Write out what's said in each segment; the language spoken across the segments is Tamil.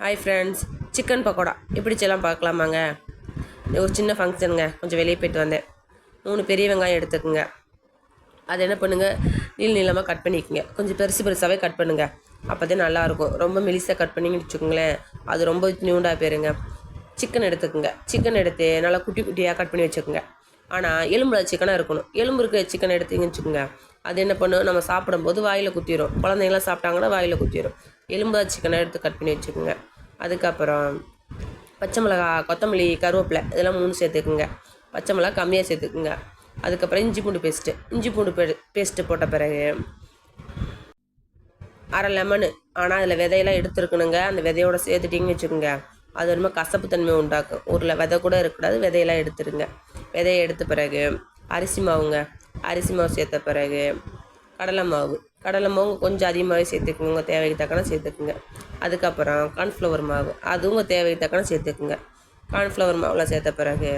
ஹாய் ஃப்ரெண்ட்ஸ், சிக்கன் பக்கோடா எப்படி செய்யலாம் பார்க்கலாமாங்க. ஒரு சின்ன ஃபங்க்ஷனுங்க, கொஞ்சம் வெளியே போய்ட்டு வந்தேன். 3 பெரிய வெங்காயம் எடுத்துக்குங்க. அது என்ன பண்ணுங்கள், நீளமாக கட் பண்ணிக்கோங்க. கொஞ்சம் பெருசாகவே கட் பண்ணுங்கள், அப்போ தான் நல்லாயிருக்கும். ரொம்ப மெலிசாக கட் பண்ணிங்கன்னு வச்சுக்கோங்களேன், அது ரொம்ப நியூண்டாக போயிருங்க. சிக்கன் எடுத்துக்குங்க. சிக்கன் எடுத்து நல்லா குட்டி குட்டியாக கட் பண்ணி வச்சுக்கோங்க. ஆனால் எலும்புல சிக்கனாக இருக்கணும். எலும்பு இருக்க சிக்கன் எடுத்தீங்கன்னு வச்சுக்கோங்க, அது என்ன பண்ணும், நம்ம சாப்பிடும்போது வாயில் குத்திடும். குழந்தைங்களாம் சாப்பிட்டாங்கன்னா வாயில் குத்திடும். எலும்பு சிக்கனை எடுத்து கட் பண்ணி வச்சுக்கோங்க. அதுக்கப்புறம் பச்சை மிளகா, கொத்தமல்லி, கருவேப்பிலை இதெல்லாம் 3 சேர்த்துக்குங்க. பச்சை மிளகா கம்மியாக சேர்த்துக்குங்க. அதுக்கப்புறம் இஞ்சி பூண்டு பேஸ்ட்டு போட்ட பிறகு அரை லெமனு, ஆனால் அதில் விதையெல்லாம் எடுத்துருக்கணுங்க. அந்த விதையோட சேர்த்துட்டிங்கன்னு வச்சுக்கோங்க, அது ரொம்ப கசப்பு தன்மை உண்டாக்கும். ஊரில் விதை கூட இருக்கக்கூடாது, விதையெல்லாம் எடுத்துருங்க. விதையை எடுத்த பிறகு அரிசி மாவு சேர்த்த பிறகு கடலை மாவு கொஞ்சம் அதிகமாகவே சேர்த்துக்குங்க, உங்கள் தேவைக்கு தக்கன சேர்த்துக்குங்க. அதுக்கப்புறம் கார்ன்ஃப்ளவர் மாவு, அதுவும் உங்கள் தேவைக்கு தக்கன சேர்த்துக்குங்க. கார்ன்ஃப்ளவர் மாவில் சேர்த்த பிறகு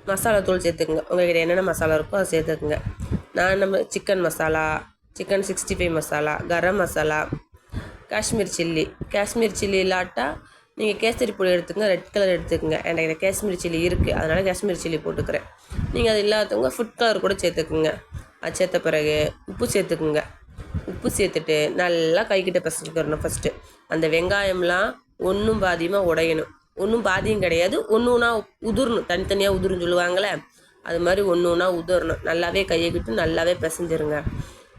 மசாலா தூள் சேர்த்துக்குங்க. உங்கள்கிட்ட என்னென்ன மசாலா இருக்கோ அதை சேர்த்துக்குங்க. நம்ம chicken masala, chicken 65 masala, garam masala, Kashmir chilli இல்லாட்டா நீங்கள் கேசரி பொடி எடுத்துக்கங்க, ரெட் கலர் எடுத்துக்கோங்க. என்கிட்ட காஷ்மீர் சில்லி இருக்குது, அதனால் காஷ்மீர் சில்லி போட்டுக்கிறேன். நீங்கள் அது இல்லாதவங்க ஃபுட் கலர் கூட சேர்த்துக்குங்க. அது சேர்த்த பிறகு உப்பு சேர்த்துட்டு நல்லா கைக்கிட்ட பிசைஞ்சுக்கிறணும். ஃபஸ்ட்டு அந்த வெங்காயம்லாம் ஒன்றும் பாதியமாக உடையணும். ஒன்றும் பாதியும் கிடையாது, ஒன்றுனா உதிரணும். தனித்தனியாக உதிருன்னு சொல்லுவாங்களே, அது மாதிரி ஒன்றுனா உதிரணும். நல்லாவே கையக்கிட்டு நல்லாவே பிசைஞ்சிருங்க.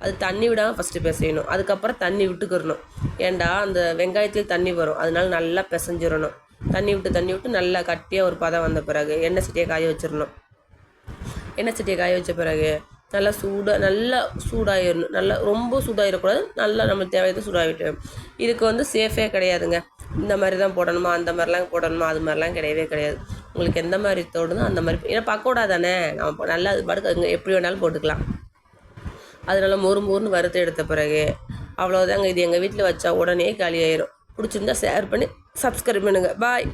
அது தண்ணி விடாமல் ஃபஸ்ட்டு பிசையணும். அதுக்கப்புறம் தண்ணி விட்டுக்கிறணும். ஏண்டா அந்த வெங்காயத்தில் தண்ணி வரும், அதனால நல்லா பிசைஞ்சிடணும். தண்ணி விட்டு நல்லா கட்டியாக ஒரு பதம் வந்த பிறகு எண்ணெய் சட்டியை காய வச்சிடணும். எண்ணெய் சட்டியை காய வச்ச பிறகு நல்லா சூடாயிடணும். நல்லா ரொம்ப சூடாகிடக்கூடாது, நல்லா நம்மளுக்கு தேவையான சூடாகிட்டு. இதுக்கு சேஃபே கிடையாதுங்க. இந்த மாதிரி தான் போடணுமா, அந்த மாதிரிலாம் போடணுமா, அது மாதிரிலாம் கிடையவே கிடையாது. உங்களுக்கு எந்த மாதிரி தோணுதோ அந்த மாதிரி. ஏன்னா பக்கோடா தானே, நம்ம நல்லா அது பாட்டுக்கு எப்படி வேணாலும் போட்டுக்கலாம். அதனால மொறுன்னு வறுத்து எடுத்த பிறகு அவ்வளோதாங்க. இது எங்கள் வீட்டில் வச்சா உடனே காலியாயிரும். பிடிச்சிருந்தா ஷேர் பண்ணி சப்ஸ்கிரைப் பண்ணுங்கள். பாய்.